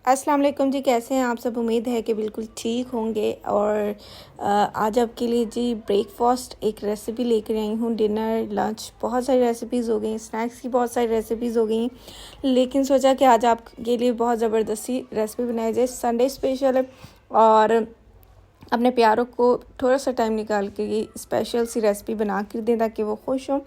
अस्सलाम वालेकुम जी, कैसे हैं आप सब। उम्मीद है कि बिल्कुल ठीक होंगे। और आज आपके लिए जी ब्रेकफास्ट एक रेसिपी लेकर आई हूँ। डिनर लंच बहुत सारी रेसिपीज़ हो गई, स्नैक्स की बहुत सारी रेसिपीज़ हो गई, लेकिन सोचा कि आज आपके लिए बहुत ज़बरदस्ती रेसिपी बनाई जाए। संडे स्पेशल है और अपने प्यारों को थोड़ा सा टाइम निकाल के ये स्पेशल सी रेसिपी बना कर दें ताकि वो खुश हों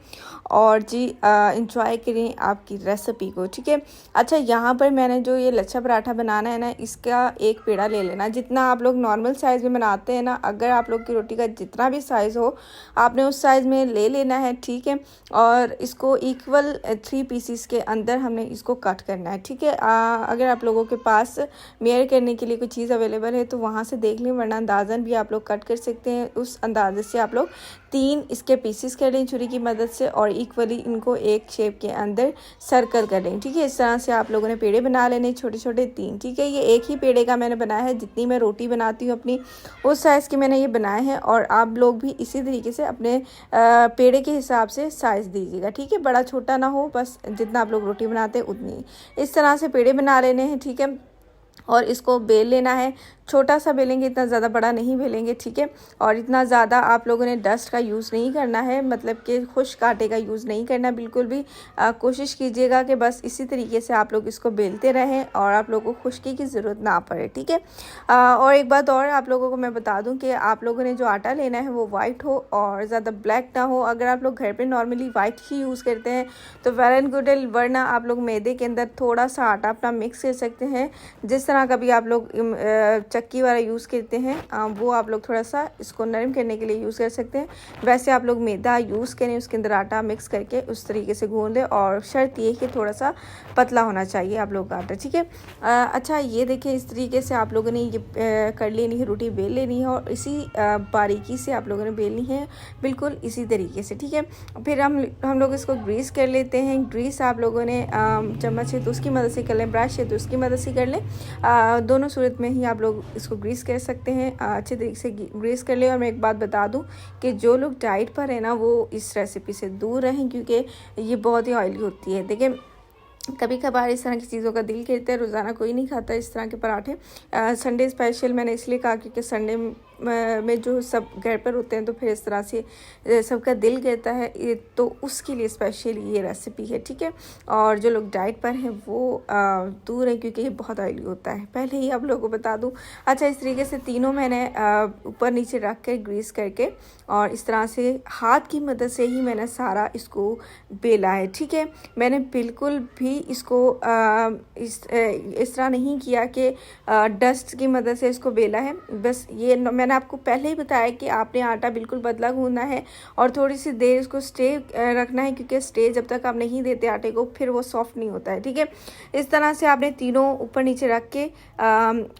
और जी इंजॉय करें आपकी रेसिपी को। ठीक है। अच्छा, यहाँ पर मैंने जो ये लच्छा पराठा बनाना है ना, इसका एक पेड़ा ले लेना। जितना आप लोग नॉर्मल साइज़ में बनाते हैं ना, अगर आप लोग की रोटी का जितना भी साइज़ हो आपने उस साइज़ में ले लेना है। ठीक है। और इसको इक्वल 3 पीसीस के अंदर हमने इसको कट करना है। ठीक है। अगर आप लोगों के पास मेयर करने के लिए कोई चीज़ अवेलेबल है तो वहाँ से देख लें, वरना अंदाज़न भी आप लोग कट कर सकते हैं। उस अंदाजे से आप लोग 3 इसके पीसेस कर लें छुरी की मदद से और इक्वली इनको एक शेप के अंदर सर्कल कर लें। ठीक है। इस तरह से आप लोगों ने पेड़े बना लेने, छोटे छोटे 3। ठीक है। ये एक ही पेड़े का मैंने बनाया है, जितनी मैं रोटी बनाती हूँ अपनी उस साइज़ के मैंने ये बनाए हैं। और आप लोग भी इसी तरीके से अपने पेड़े के हिसाब से साइज़ दीजिएगा। ठीक है। बड़ा छोटा ना हो, बस जितना आप लोग रोटी बनाते हैं उतनी। इस तरह से पेड़े बना लेने हैं। ठीक है। और इसको बेल लेना है। छोटा सा बेलेंगे, इतना ज़्यादा बड़ा नहीं बेलेंगे। ठीक है। और इतना ज़्यादा आप लोगों ने डस्ट का यूज़ नहीं करना है, मतलब कि खुश्क आटे का यूज़ नहीं करना बिल्कुल भी। कोशिश कीजिएगा कि बस इसी तरीके से आप लोग इसको बेलते रहें और आप लोगों को खुश्की की ज़रूरत ना पड़े। ठीक है। और एक बात और आप लोगों को मैं बता दूं कि आप लोगों ने जो आटा लेना है वो वाइट हो और ज़्यादा ब्लैक ना हो। अगर आप लोग घर पे नॉर्मली वाइट ही यूज़ करते हैं तो वेल एंड गुड, वरना आप लोग मैदे के अंदर थोड़ा सा आटा अपना मिक्स कर सकते हैं। जिस तरह का भी आप लोग चक्की वाला यूज़ करते हैं वो आप लोग थोड़ा सा इसको नरम करने के लिए यूज़ कर सकते हैं। वैसे आप लोग मैदा यूज़ करें, उसके अंदर आटा मिक्स करके उस तरीके से गूंद लें। और शर्त ये कि थोड़ा सा पतला होना चाहिए आप लोग का आटा। ठीक है। अच्छा, ये देखिए इस तरीके से आप लोगों ने ये कर लेनी है, रोटी बेल लेनी है और इसी बारीकी से आप लोगों ने बेलनी है, बिल्कुल इसी तरीके से। ठीक है। फिर हम लोग इसको ग्रीस कर लेते हैं। ग्रीस आप लोगों ने चम्मच है तो उसकी मदद से कर लें, ब्रश है तो उसकी मदद से कर लें। दोनों सूरत में ही आप लोग इसको ग्रीस कर सकते हैं। अच्छे तरीके से ग्रीस कर लें। और मैं एक बात बता दूं कि जो लोग डाइट पर है ना, वो इस रेसिपी से दूर रहें, क्योंकि ये बहुत ही ऑयली होती है। देखिए, कभी कभार इस तरह की चीज़ों का दिल करता है, रोज़ाना कोई नहीं खाता इस तरह के पराठे। संडे स्पेशल मैंने इसलिए कहा क्योंकि संडे में जो सब घर पर होते हैं तो फिर इस तरह से सबका दिल करता है, तो उसके लिए स्पेशल ये रेसिपी है। ठीक है। और जो लोग डाइट पर हैं वो दूर हैं, क्योंकि ये बहुत ऑयली होता है, पहले ही आप लोगों को बता दूं। अच्छा, इस तरीके से तीनों मैंने ऊपर नीचे रख कर ग्रीस करके और इस तरह से हाथ की मदद से ही मैंने सारा इसको बेला है। ठीक है। मैंने बिल्कुल भी इसको इस तरह नहीं किया कि डस्ट की मदद से इसको बेला है। बस ये मैंने आपको पहले ही बताया कि आपने आटा बिल्कुल बदला गूंदना है और थोड़ी सी देर इसको स्टे रखना है, क्योंकि स्टे जब तक आप नहीं देते आटे को फिर वो सॉफ्ट नहीं होता है। ठीक है। इस तरह से आपने तीनों ऊपर नीचे रख के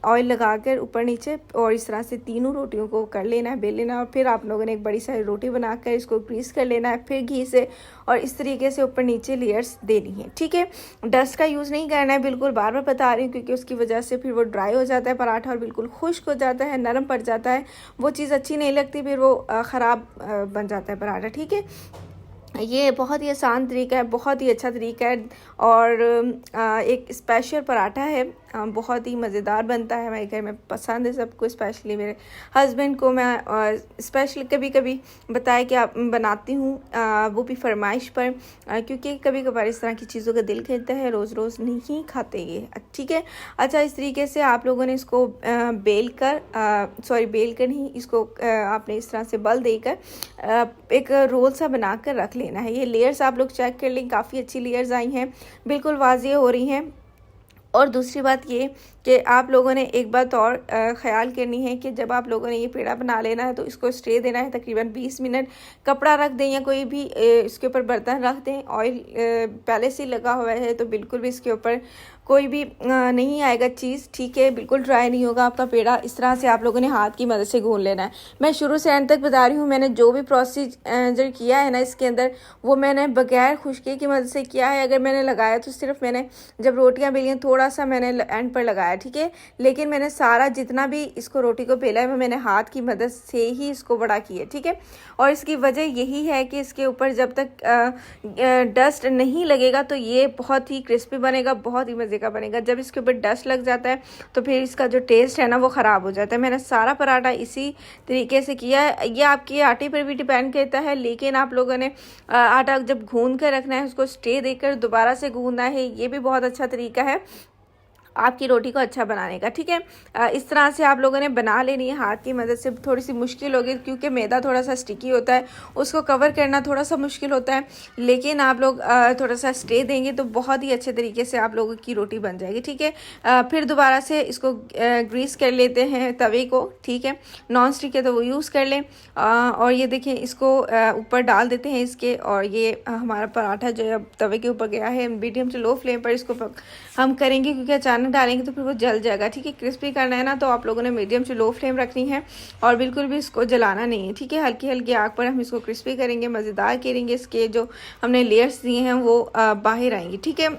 ऑयल लगाकर ऊपर नीचे और इस तरह से तीनों रोटियों को कर लेना है, बेल लेना है। और फिर आप लोगों ने एक बड़ी सारी रोटी बनाकर इसको ग्रीस कर लेना है, फिर घी से, और इस तरीके से ऊपर नीचे लेयर्स देनी है। ठीक है। डस्ट का यूज़ नहीं करना है बिल्कुल, बार बार बता रही हूँ, क्योंकि उसकी वजह से फिर वो ड्राई हो जाता है पराठा और बिल्कुल खुश्क हो जाता है, नरम पड़ जाता है, वो चीज़ अच्छी नहीं लगती, फिर वो ख़राब बन जाता है पराठा। ठीक है। ये बहुत ही आसान तरीका है, बहुत ही अच्छा तरीका है और एक स्पेशल पराठा है, बहुत ही मज़ेदार बनता है। मेरे घर में पसंद है सबको, स्पेशली मेरे हस्बैंड को। मैं स्पेशली कभी कभी बताया कि आप बनाती हूँ, वो भी फरमाइश पर, क्योंकि कभी कभार इस तरह की चीज़ों का दिल कहता है, रोज़ रोज़ नहीं खाते ये। ठीक है। अच्छा, इस तरीके से आप लोगों ने इसको बेल कर नहीं, इसको आपने इस तरह से बल देकर एक रोल सा बना कर रख लेना है। ये लेयर्स आप लोग चेक कर लें, काफ़ी अच्छी लेयर्स आई हैं, बिल्कुल वाज़ेह हो रही हैं। और दूसरी बात ये कि आप लोगों ने एक बात और ख़याल करनी है कि जब आप लोगों ने ये पेड़ा बना लेना है तो इसको स्टे देना है तकरीबन 20 मिनट। कपड़ा रख दें या कोई भी इसके ऊपर बर्तन रख दें, ऑयल पहले से लगा हुआ है तो बिल्कुल भी इसके ऊपर कोई भी नहीं आएगा चीज़। ठीक है। बिल्कुल ड्राई नहीं होगा आपका पेड़ा। इस तरह से आप लोगों ने हाथ की मदद से गूंद लेना है। मैं शुरू से एंड तक बता रही हूँ, मैंने जो भी प्रोसीजर किया है ना इसके अंदर, वो मैंने बगैर खुश्की की मदद से किया है। अगर मैंने लगाया तो सिर्फ मैंने जब रोटियां बेली थोड़ा सा मैंने एंड पर लगाया। ठीक है। लेकिन मैंने सारा जितना भी इसको रोटी को बेला है वो मैंने हाथ की मदद से ही इसको बड़ा किया। ठीक है। और इसकी वजह यही है कि इसके ऊपर जब तक डस्ट नहीं लगेगा तो ये बहुत ही क्रिस्पी बनेगा, बहुत ही मज़े का बनेगा। जब इसके ऊपर डस्ट लग जाता है तो फिर इसका जो टेस्ट है ना वो ख़राब हो जाता है। मैंने सारा पराठा इसी तरीके से किया है। ये आपके आटे पर भी डिपेंड करता है, लेकिन आप लोगों ने आटा जब गूंद कर रखना है, उसको स्टे देकर दोबारा से गूंदना है, ये भी बहुत अच्छा तरीका है आपकी रोटी को अच्छा बनाने का। ठीक है, इस तरह से आप लोगों ने बना लेनी है। हाथ की मदद से थोड़ी सी मुश्किल होगी क्योंकि मैदा थोड़ा सा स्टिकी होता है, उसको कवर करना थोड़ा सा मुश्किल होता है, लेकिन आप लोग थोड़ा सा स्टे देंगे तो बहुत ही अच्छे तरीके से आप लोगों की रोटी बन जाएगी। ठीक है, फिर दोबारा से इसको ग्रीस कर लेते हैं तवे को। ठीक है, नॉन स्टिक है तो वो यूज़ कर लें। और ये देखें, इसको ऊपर डाल देते हैं इसके, और ये हमारा पराठा जो है तवे के ऊपर गया है। मीडियम से लो फ्लेम पर इसको हम करेंगे क्योंकि अचानक डालेंगे तो फिर वो जल जाएगा। ठीक है, क्रिस्पी करना है ना तो आप लोगों ने मीडियम से लो फ्लेम रखनी है और बिल्कुल भी इसको जलाना नहीं है। ठीक है, हल्की हल्की आग पर हम इसको क्रिस्पी करेंगे, मज़ेदार करेंगे। इसके जो हमने लेयर्स दिए हैं वो बाहर आएंगी। ठीक है,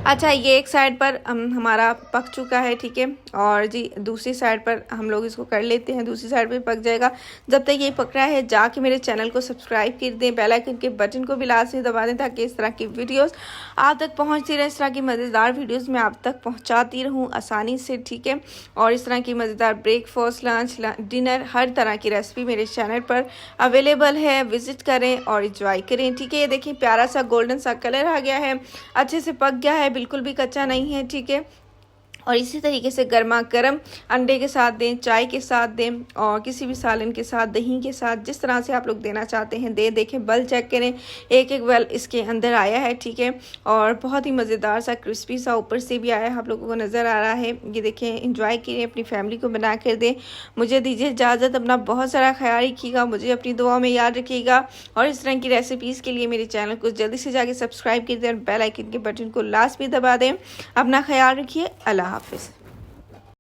अच्छा, ये एक साइड पर हमारा पक चुका है। ठीक है, और जी दूसरी साइड पर हम लोग इसको कर लेते हैं, दूसरी साइड पर पक जाएगा। जब तक ये पक रहा है जाके मेरे चैनल को सब्सक्राइब कर दें, बेल आइकन के बटन को भी लाजमी दबा दें ताकि इस तरह की वीडियोस आप तक पहुंचती रहे। इस तरह की मज़ेदार वीडियोस मैं आप तक पहुंचाती रहूं आसानी से। ठीक है, और इस तरह की मज़ेदार ब्रेकफास्ट, लंच, डिनर, हर तरह की रेसिपी मेरे चैनल पर अवेलेबल है। विज़िट करें और इंजॉय करें। ठीक है, ये देखिए प्यारा सा गोल्डन सा कलर आ गया है, अच्छे से पक गया है, बिल्कुल भी कच्चा नहीं है। ठीक है, और इसी तरीके से गर्मा गर्म अंडे के साथ दें, चाय के साथ दें, और किसी भी सालन के साथ, दही के साथ, जिस तरह से आप लोग देना चाहते हैं दे। देखें बल चेक करें, एक एक बल इसके अंदर आया है। ठीक है, और बहुत ही मज़ेदार सा क्रिस्पी सा ऊपर से भी आया है, आप लोगों को नज़र आ रहा है। ये देखें, एंजॉय करें, अपनी फैमिली को बना कर दें। मुझे दीजिए इजाज़त, अपना बहुत सारा ख्याल रखिएगा, मुझे अपनी दुआ में याद रखिएगा, और इस तरह की रेसिपीज़ के लिए मेरे चैनल को जल्दी से जाके सब्सक्राइब कर दें और बेल आइकन के बटन को लास्ट भी दबा दें। अपना ख्याल रखिए, अल्लाह हाफिज़।